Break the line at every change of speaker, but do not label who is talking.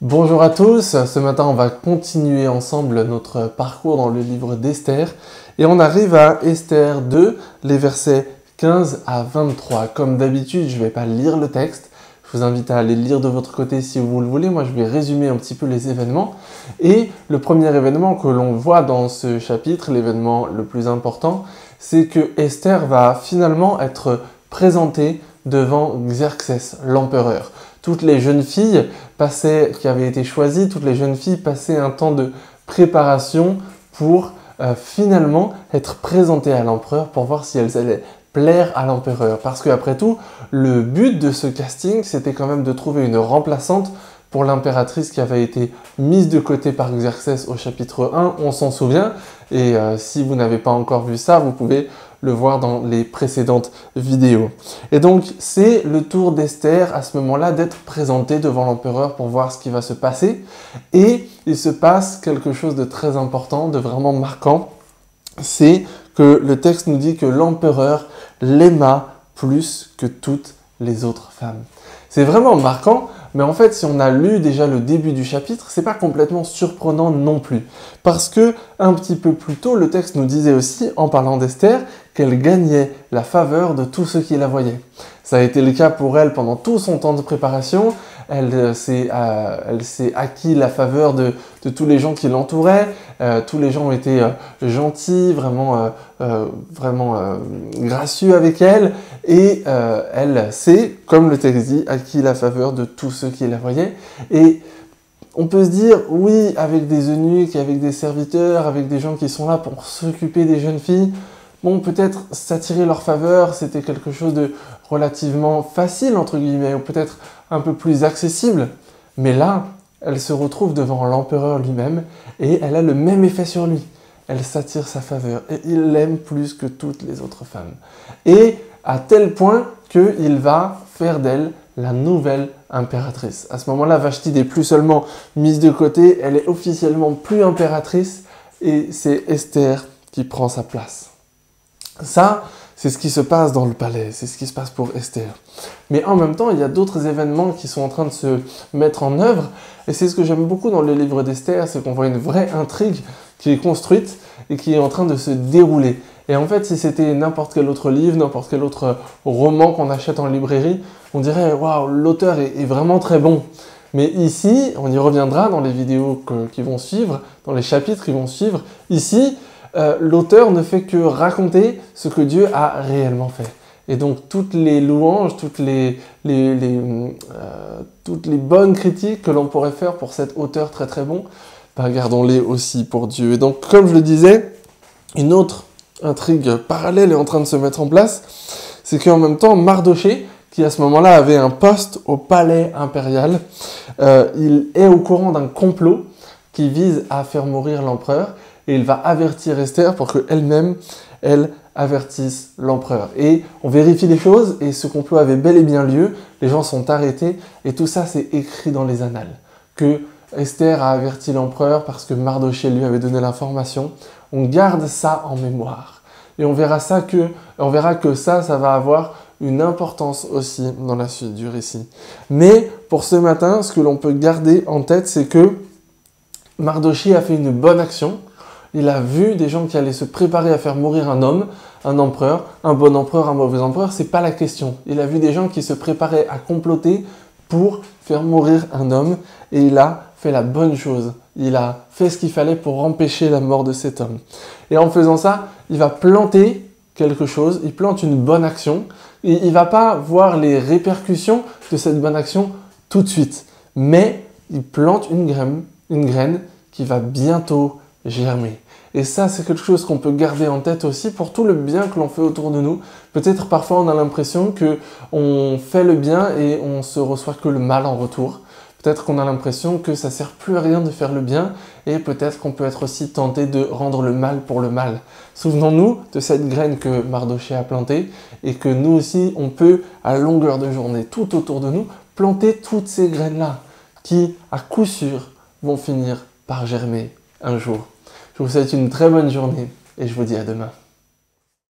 Bonjour à tous, ce matin on va continuer ensemble notre parcours dans le livre d'Esther et on arrive à Esther 2, les versets 15 à 23. Comme d'habitude, je ne vais pas lire le texte, je vous invite à aller lire de votre côté si vous le voulez. Moi je vais résumer un petit peu les événements. Et le premier événement que l'on voit dans ce chapitre, l'événement le plus important, c'est que Esther va finalement être présentée devant Xerxès, l'empereur. Toutes les jeunes filles qui avaient été choisies, toutes les jeunes filles passaient un temps de préparation pour finalement être présentées à l'empereur pour voir si elles allaient plaire à l'empereur. Parce qu'après tout, le but de ce casting, c'était quand même de trouver une remplaçante pour l'impératrice qui avait été mise de côté par Xerxès au chapitre 1, on s'en souvient. Et si vous n'avez pas encore vu ça, vous pouvez le voir dans les précédentes vidéos. Et donc, c'est le tour d'Esther à ce moment-là d'être présentée devant l'empereur pour voir ce qui va se passer. Et il se passe quelque chose de très important, de vraiment marquant. C'est que le texte nous dit que l'empereur l'aima plus que toutes les autres femmes. C'est vraiment marquant, mais en fait, si on a lu déjà le début du chapitre, c'est pas complètement surprenant non plus. Parce que, un petit peu plus tôt, le texte nous disait aussi, en parlant d'Esther, qu'elle gagnait la faveur de tous ceux qui la voyaient. Ça a été le cas pour elle pendant tout son temps de préparation. Elle s'est acquis la faveur de tous les gens qui l'entouraient. Tous les gens ont été gentils, vraiment gracieux avec elle. Et elle s'est, comme le texte dit, acquis la faveur de tous ceux qui la voyaient. Et on peut se dire, oui, avec des eunuques, avec des serviteurs, avec des gens qui sont là pour s'occuper des jeunes filles, bon, peut-être s'attirer leur faveur, c'était quelque chose de relativement facile, entre guillemets, ou peut-être un peu plus accessible. Mais là, elle se retrouve devant l'empereur lui-même et elle a le même effet sur lui. Elle s'attire sa faveur et il l'aime plus que toutes les autres femmes. Et à tel point qu'il va faire d'elle la nouvelle impératrice. À ce moment-là, Vashti n'est plus seulement mise de côté, elle est officiellement plus impératrice et c'est Esther qui prend sa place. Ça, c'est ce qui se passe dans le palais, c'est ce qui se passe pour Esther. Mais en même temps, il y a d'autres événements qui sont en train de se mettre en œuvre. Et c'est ce que j'aime beaucoup dans le livre d'Esther, c'est qu'on voit une vraie intrigue qui est construite et qui est en train de se dérouler. Et en fait, si c'était n'importe quel autre livre, n'importe quel autre roman qu'on achète en librairie, on dirait « Waouh, l'auteur est vraiment très bon ». Mais ici, on y reviendra dans les vidéos qui vont suivre, dans les chapitres qui vont suivre. Ici, l'auteur ne fait que raconter ce que Dieu a réellement fait. Et donc toutes les louanges, toutes les bonnes critiques que l'on pourrait faire pour cet auteur très très bon, gardons-les aussi pour Dieu. Et donc comme je le disais, une autre intrigue parallèle est en train de se mettre en place, c'est qu'en même temps Mardoché, qui à ce moment-là avait un poste au palais impérial, il est au courant d'un complot qui vise à faire mourir l'empereur. Et il va avertir Esther pour qu'elle-même, elle avertisse l'empereur. Et on vérifie les choses, et ce complot avait bel et bien lieu, les gens sont arrêtés, et tout ça c'est écrit dans les annales. Que Esther a averti l'empereur parce que Mardoché lui avait donné l'information. On garde ça en mémoire. Et on verra que ça va avoir une importance aussi dans la suite du récit. Mais pour ce matin, ce que l'on peut garder en tête, c'est que Mardoché a fait une bonne action. Il a vu des gens qui allaient se préparer à faire mourir un homme, un empereur, un bon empereur, un mauvais empereur, c'est pas la question. Il a vu des gens qui se préparaient à comploter pour faire mourir un homme et il a fait la bonne chose. Il a fait ce qu'il fallait pour empêcher la mort de cet homme. Et en faisant ça, il va planter quelque chose, il plante une bonne action et il va pas voir les répercussions de cette bonne action tout de suite. Mais il plante une graine qui va bientôt germer. Et ça, c'est quelque chose qu'on peut garder en tête aussi pour tout le bien que l'on fait autour de nous. Peut-être parfois on a l'impression qu'on fait le bien et on se reçoit que le mal en retour. Peut-être qu'on a l'impression que ça sert plus à rien de faire le bien et peut-être qu'on peut être aussi tenté de rendre le mal pour le mal. Souvenons-nous de cette graine que Mardoché a plantée et que nous aussi, on peut, à longueur de journée, tout autour de nous, planter toutes ces graines-là qui, à coup sûr, vont finir par germer un jour. Je vous souhaite une très bonne journée et je vous dis à demain.